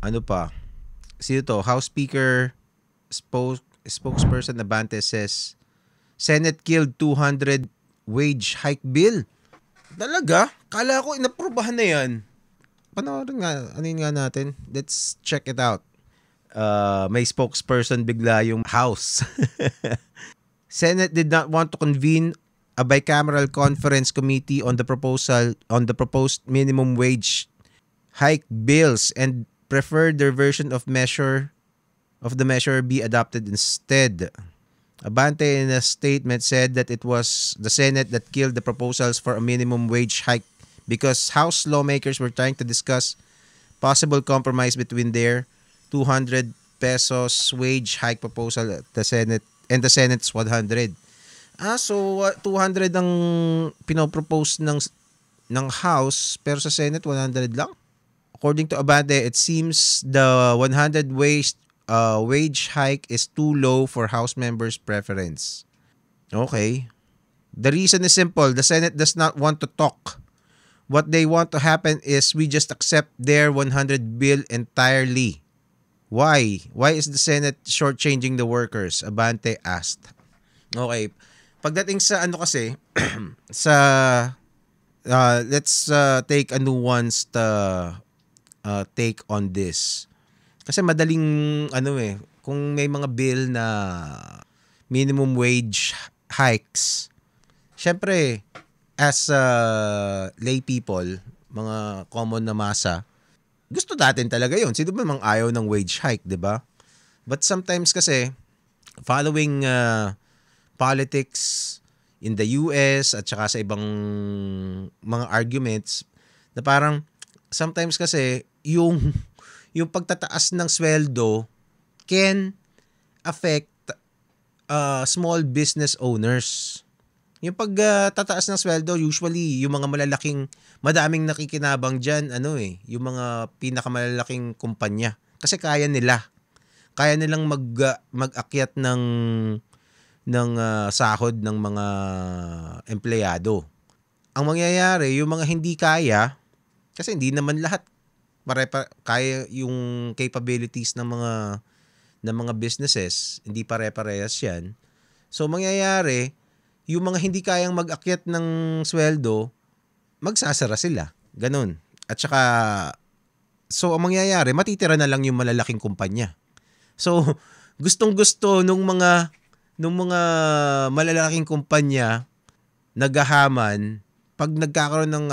Ano pa? Sino to? House Speaker spokesperson Abante says Senate killed 200 wage hike bill. Talaga? Kala ko inaprubahan na yan. Panoorin nga, ano yun nga natin? Let's check it out. May spokesperson bigla yung House. Senate did not want to convene a bicameral conference committee on the proposed minimum wage hike bills and preferred their version of the measure be adopted instead. Abante in a statement said that it was the Senate that killed the proposals for a minimum wage hike because House lawmakers were trying to discuss possible compromise between their 200 pesos wage hike proposal at the Senate and the Senate's 100. So 200 ang pinopropose ng House pero sa Senate 100 lang. According to Abante, it seems the 100 wage hike is too low for House members' preference. Okay. The reason is simple. The Senate does not want to talk. What they want to happen is we just accept their 100 bill entirely. Why? Why is the Senate shortchanging the workers? Abante asked. Okay. Pagdating sa ano kasi, sa let's take a nuanced take on this. Kasi madaling kung may mga bill na minimum wage hikes, syempre as lay people, mga common na masa, gusto natin talaga yun. Sino ba mang ayaw ng wage hike, di ba? But sometimes kasi, following politics in the US at saka sa ibang mga arguments, na parang sometimes kasi yung pagtataas ng sweldo can affect small business owners. Yung pagtataas ng sweldo, usually yung mga madaming nakikinabang dyan, yung mga pinakamalalaking kumpanya. Kasi kaya nilang mag-akyat ng sahod ng mga empleyado. Ang mangyayari, yung mga hindi kaya, kasi hindi naman lahat kaya yung capabilities ng mga businesses, hindi pare-parehas yan. So mangyayari, yung mga hindi kayang mag-akyat ng sweldo, magsasara sila. Ganun. At saka, so ang mangyayari, matitira na lang yung malalaking kumpanya. So, gustong-gusto nung mga malalaking kumpanya naghahaman pag nagkakaroon ng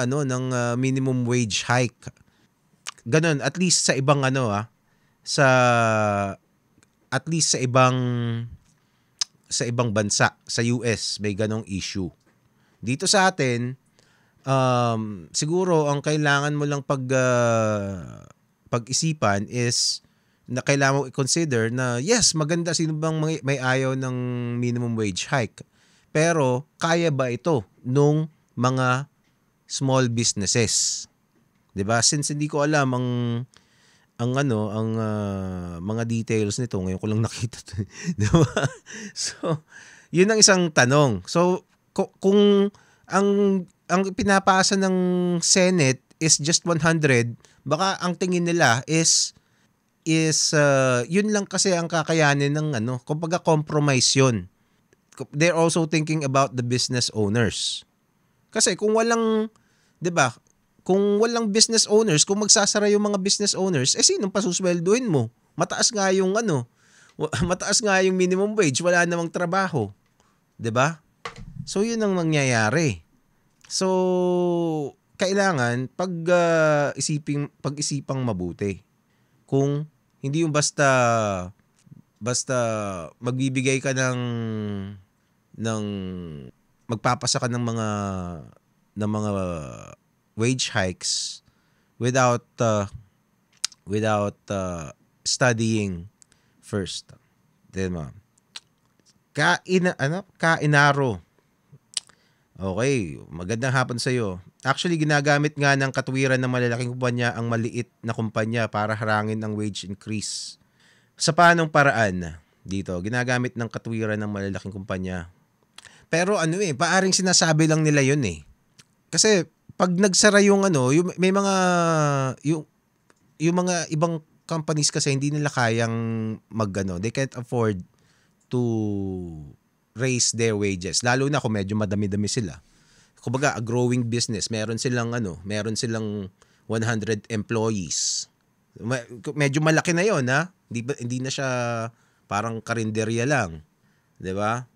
minimum wage hike. Ganun, at least sa ibang at least sa ibang bansa, sa US, may ganong issue. Dito sa atin, siguro ang kailangan mo lang pag-isipan is na kailangan mo i-consider na yes, maganda, sino bang may ayaw ng minimum wage hike. Pero kaya ba ito nung mga small businesses? 'Di ba? Since hindi ko alam ang mga details nito, ngayon ko lang nakita 'to. 'Di ba? So, 'yun ang isang tanong. So, kung ang pinapasa ng Senate is just 100, baka ang tingin nila is yun lang kasi ang kakayanin ng kumbaga compromise yun. They're also thinking about the business owners. Kasi kung walang, 'di ba? Kung walang business owners, kung magsasara yung mga business owners, sinong pasuswelduhin mo? Mataas nga yung minimum wage, wala namang trabaho. 'Di ba? So yun ang mangyayari. So kailangan pag-isipang mabuti. Kung hindi yung basta magbibigay ka ng magpapasa ka ng mga wage hikes without studying first. Diba? Kainaro. Okay, magandang hapon sa iyo. Actually, ginagamit nga ng katwiran ng malalaking kumpanya ang maliit na kumpanya para harangin ang wage increase. Sa paanong paraan dito? Ginagamit ng katwiran ng malalaking kumpanya. Pero paaring sinasabi lang nila yun eh. Kasi pag nagsara yung may mga yung mga ibang companies kasi hindi nila kayang magano, they can't afford to raise their wages. Lalo na kung medyo madami-dami sila. Kumbaga, a growing business, meron silang 100 employees. Medyo malaki na 'yon, ha. Hindi na siya parang karinderya lang, 'di ba?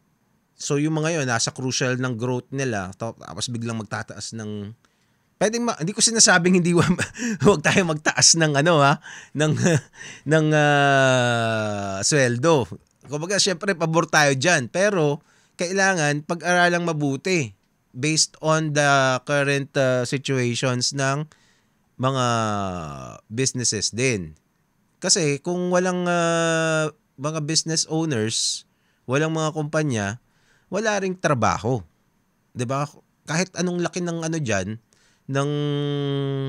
So yung mga 'yon nasa crucial ng growth nila, tapos biglang magtataas ng hindi ko sinasabing hindi wag tayo magtaas ng ng sweldo. Kumbaga, syempre pabor tayo diyan, pero kailangan pag-aralang mabuti based on the current situations ng mga businesses din. Kasi kung walang mga business owners, walang mga kumpanya, wala ring trabaho. 'Di ba? Kahit anong laki ng diyan, ng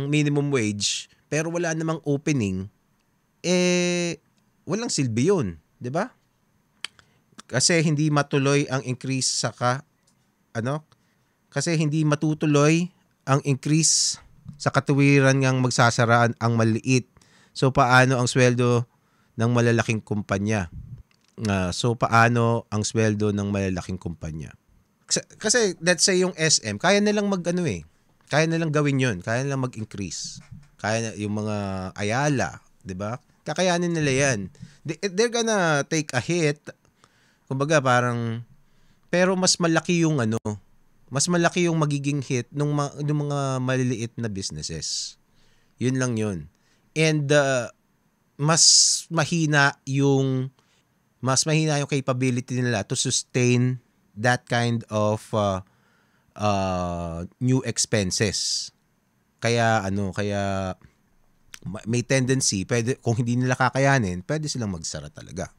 minimum wage, pero wala namang opening, walang silbi 'yun, 'di ba? Kasi hindi matuloy ang increase kasi hindi matutuloy ang increase sa katuwiran ngang magsasaraan ang maliit. So paano ang sweldo ng malalaking kumpanya? Kasi let's say yung SM, kaya nilang kaya nilang gawin 'yun, kaya nilang mag-increase. Kaya yung mga Ayala, 'di ba? Kakayanin nila 'yan. They're gonna take a hit. Kumbaga pero mas malaki yung magiging hit ng mga maliliit na businesses. Yun lang yun. And mas mahina yung capability nila to sustain that kind of new expenses. Kaya may tendency, kung hindi nila kakayanin, pwede silang magsara talaga.